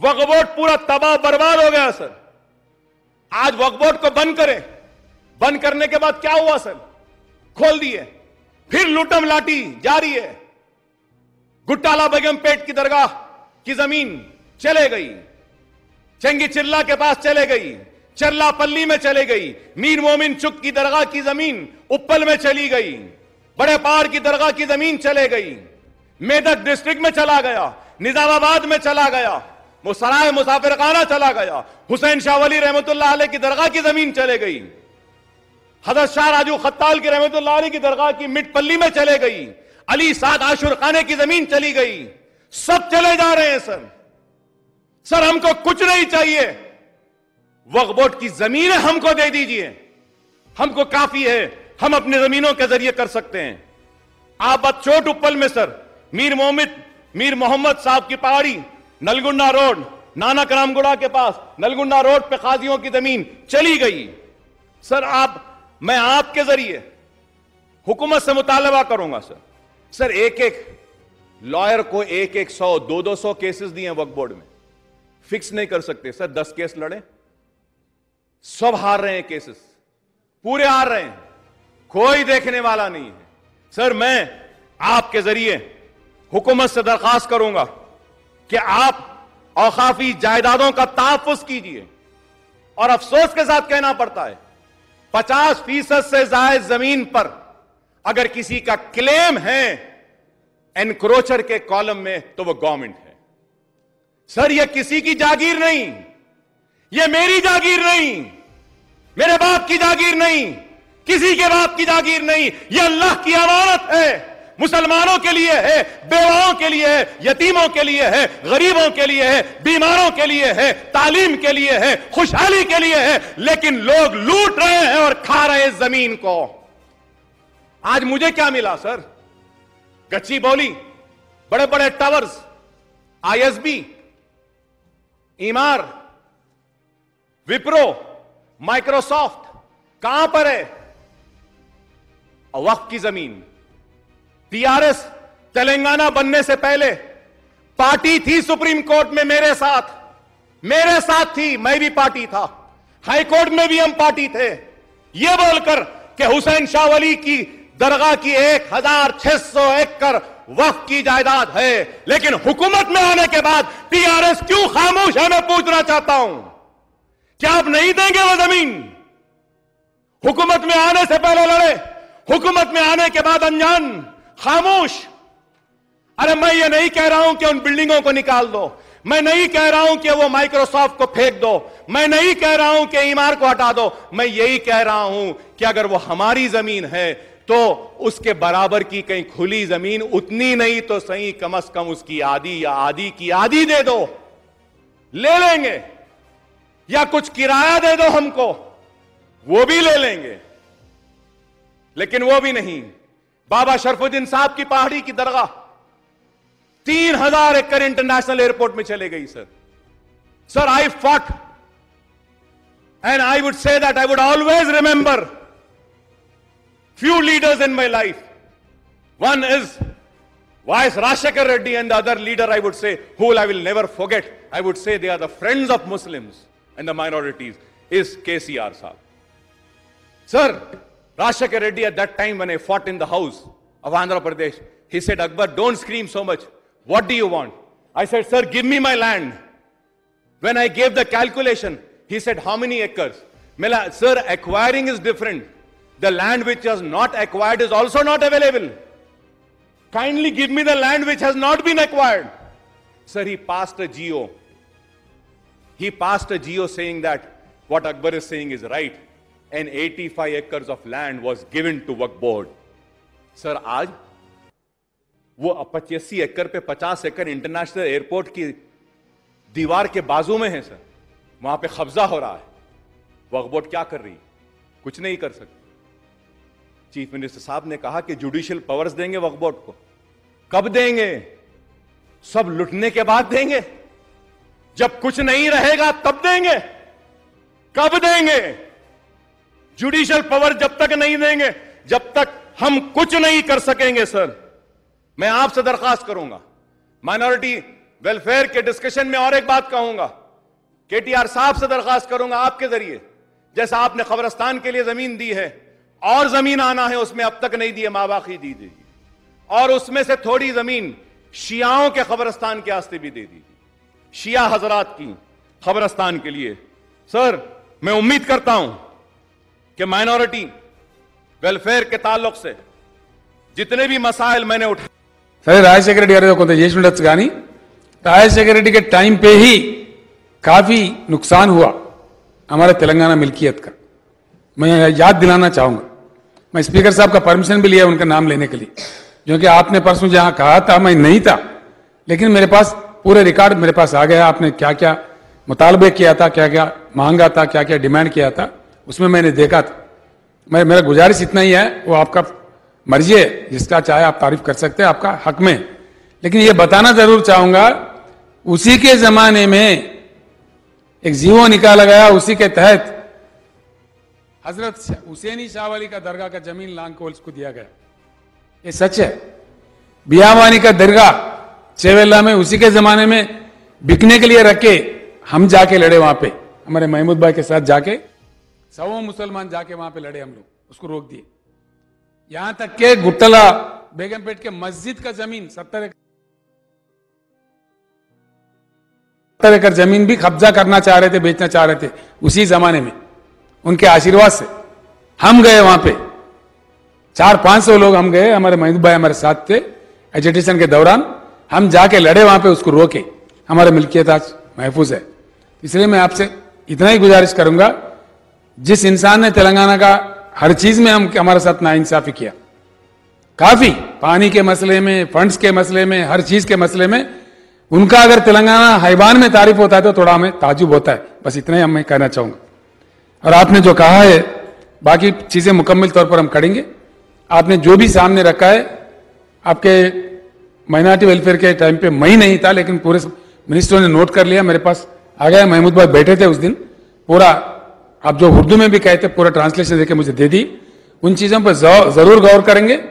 वक्फ board पूरा तबाह बर्बाद हो गया सर। आज वक्फ बोर्ड को बंद करें, बंद करने के बाद क्या हुआ सर? खोल दिए, फिर लूटम लाठी जारी है। गुट्टाला बेगम पेट की दरगाह की जमीन चले गई, चंगी चिल्ला के पास चले गई, चरलापल्ली में चले गई, मीर मोमिन चुक की दरगाह की जमीन उप्पल में चली गई, बड़े पहाड़ की दरगाह की जमीन चले गई, मेदक डिस्ट्रिक्ट में चला गया, निजामाबाद में चला गया, सराय मुसाफिरखाना चला गया, हुसैन शाह वली रहमतुल्लाह अलैह की दरगाह की जमीन चले गई, हजरत शाह राजू खत्ताल की रहमतुल्लाह अलैह की दरगाह की मिटपल्ली में चले गई, अली साद आशुर खाने की जमीन चली गई। सब चले जा रहे हैं सर। सर हमको कुछ नहीं चाहिए, वक्फ बोर्ड की जमीनें हमको दे दीजिए, हमको काफी है, हम अपने जमीनों के जरिए कर सकते हैं। आप चोट उप्पल में सर मीर मोहम्मद साहब की पहाड़ी, नलगुंडा रोड, नानक रामगुड़ा के पास नलगुंडा रोड पे काजियों की जमीन चली गई। सर मैं आपके जरिए हुकूमत से मुतालबा करूंगा सर एक एक लॉयर को 100, 200 केसेस दिए वक्फ बोर्ड में, फिक्स नहीं कर सकते सर। 10 केस लड़े, सब हार रहे हैं, केसेस पूरे हार रहे हैं, कोई देखने वाला नहीं है। सर मैं आपके जरिए हुकूमत से दरखास्त करूंगा कि आप औकाफी जायदादों का तहफ्फुज़ कीजिए। और अफसोस के साथ कहना पड़ता है 50% से ज्यादा जमीन पर अगर किसी का क्लेम है एनक्रोचर के कॉलम में तो वो गवर्नमेंट है। सर ये किसी की जागीर नहीं, ये मेरी जागीर नहीं, मेरे बाप की जागीर नहीं, किसी के बाप की जागीर नहीं, ये अल्लाह की अमानत है। मुसलमानों के लिए है, बेवाओं के लिए है, यतीमों के लिए है, गरीबों के लिए है, बीमारों के लिए है, तालीम के लिए है, खुशहाली के लिए है। लेकिन लोग लूट रहे हैं और खा रहे हैं जमीन को। आज मुझे क्या मिला सर? गच्ची बोली, बड़े बड़े टावर्स, आईएसबी, ईमार, विप्रो, माइक्रोसॉफ्ट कहां पर है? वक्फ की जमीन। टीआरएस तेलंगाना बनने से पहले पार्टी थी सुप्रीम कोर्ट में मेरे साथ थी, मैं भी पार्टी था, हाई कोर्ट में भी हम पार्टी थे, यह बोलकर कि हुसैन शाह वली की दरगाह की 1600 एकड़ वक्फ की जायदाद है। लेकिन हुकूमत में आने के बाद टीआरएस क्यों खामोश है? मैं पूछना चाहता हूं, क्या आप नहीं देंगे वो जमीन? हुकूमत में आने से पहले लड़े, हुकूमत में आने के बाद अनजान, खामोश। अरे मैं ये नहीं कह रहा हूं कि उन बिल्डिंगों को निकाल दो, मैं नहीं कह रहा हूं कि वो माइक्रोसॉफ्ट को फेंक दो, मैं नहीं कह रहा हूं कि ईमार को हटा दो, मैं यही कह रहा हूं कि अगर वो हमारी जमीन है तो उसके बराबर की कहीं खुली जमीन, उतनी नहीं तो सही कम से कम उसकी आधी या आधी की आधी दे दो, ले लेंगे, या कुछ किराया दे दो हमको, वो भी ले लेंगे। लेकिन वो भी नहीं। बाबा शरफुद्दीन साहब की पहाड़ी की दरगाह 3000 एकड़ इंटरनेशनल एयरपोर्ट में चले गई sir I fought and I would say that I would always remember few leaders in my life. One is Vice Rashekar Reddy, and the other leader I would say, who I will never forget, I would say they are the friends of Muslims and the minorities, is KCR Saab. Sir, Rashekar Reddy at that time when I fought in the house of Andhra Pradesh, he said, Akbar, don't scream so much. What do you want? I said, sir, give me my land. When I gave the calculation, he said, how many acres? Sir, acquiring is different. The land which was not acquired is also not available. Kindly give me the land which has not been acquired. Sir, he passed a GO. He passed a GO saying that what Akbar is saying is right. And 85 acres of land was given to Waqf Board. Sir, आज वो 85 एकड़ पे 50 एकड़ international airport की दीवार के बाजू में है सर, वहां पे कब्जा हो रहा है। वक्फ बोर्ड क्या कर रही? कुछ नहीं कर सकती। चीफ मिनिस्टर साहब ने कहा कि जुडिशियल पावर्स देंगे वक्फ बोर्ड को। कब देंगे? सब लुटने के बाद देंगे, जब कुछ नहीं रहेगा तब देंगे। कब देंगे? जुडिशियल पावर जब तक नहीं देंगे, जब तक हम कुछ नहीं कर सकेंगे। सर, मैं आपसे दरखास्त करूंगा, माइनॉरिटी वेलफेयर के डिस्कशन में और एक बात कहूंगा, केटीआर साहब से दरखास्त करूंगा आपके जरिए, जैसा आपने कब्रिस्तान के लिए जमीन दी है और जमीन आना है, उसमें अब तक नहीं दी है, माबाकी दी दीजिए, और उसमें से थोड़ी जमीन शियाओं के कब्रिस्तान के वास्ते भी दे दीजिए, शिया हजरात की कब्रिस्तान के लिए। सर, मैं उम्मीद करता हूं कि माइनॉरिटी वेलफेयर के ताल्लुक से जितने भी मसाइल मैंने उठाए, సరే రాజశేఖర రెడ్డి గారు కొంత చేసి ఉండొచ్చు కానీ राजशेखर रेड्डी के टाइम पे ही काफी नुकसान हुआ हमारे तेलंगाना मिल्कियत का। मैं याद दिलाना चाहूंगा, मैं स्पीकर साहब का परमिशन भी लिया उनका नाम लेने के लिए, क्योंकि आपने परसों जहां कहा था मैं नहीं था, लेकिन मेरे पास पूरे रिकॉर्ड मेरे पास आ गया। आपने क्या क्या मुतालबे किया था, क्या क्या मांगा था, क्या क्या डिमांड किया था, उसमें मैंने देखा था। मेरा गुजारिश इतना ही है, वो आपका मर्जी है, जिसका चाहे आप तारीफ कर सकते हैं, आपका हक में। लेकिन ये बताना जरूर चाहूंगा, उसी के जमाने में एक जीवो निकाला गया, उसी के तहत हजरत हुसैनी शाह वाली का दरगाह का जमीन लांग को उसको दिया गया। ये सच है। बियावानी का दरगाह चेवेला में उसी के जमाने में बिकने के लिए रखे, हम जाके लड़े वहां पे, हमारे महमूद भाई के साथ जाके 100 मुसलमान जाके वहां पे लड़े, हम लोग उसको रोक दिए। यहां तक के गुट्टला बेगमपेट के मस्जिद का जमीन 70 एकड़ जमीन भी कब्जा करना चाह रहे थे, बेचना चाह रहे थे उसी जमाने में। उनके आशीर्वाद से हम गए वहां पे, 400-500 लोग हम गए, हमारे महमूद भाई हमारे साथ थे। एजिटेशन के दौरान हम जाके लड़े वहां पे, उसको रोके। हमारे मिल्कियत आज महफूज है। इसलिए मैं आपसे इतना ही गुजारिश करूंगा, जिस इंसान ने तेलंगाना का हर चीज में हमारे साथ नाइंसाफी किया, काफी पानी के मसले में, फंड्स के मसले में, हर चीज के मसले में, उनका अगर तेलंगाना हैवान में तारीफ होता है तो थोड़ा हमें ताजुब होता है। बस इतना ही मैं कहना चाहूंगा। और आपने जो कहा है, बाकी चीजें मुकम्मल तौर पर हम करेंगे। आपने जो भी सामने रखा है, आपके माइनॉरिटी वेलफेयर के टाइम पे मैं ही नहीं था, लेकिन पूरे मिनिस्टरों ने नोट कर लिया, मेरे पास आ गया। महमूद भाई बैठे थे उस दिन, पूरा आप जो उर्दू में भी कहते पूरा ट्रांसलेशन देके मुझे दे दी। उन चीजों पर जरूर गौर करेंगे।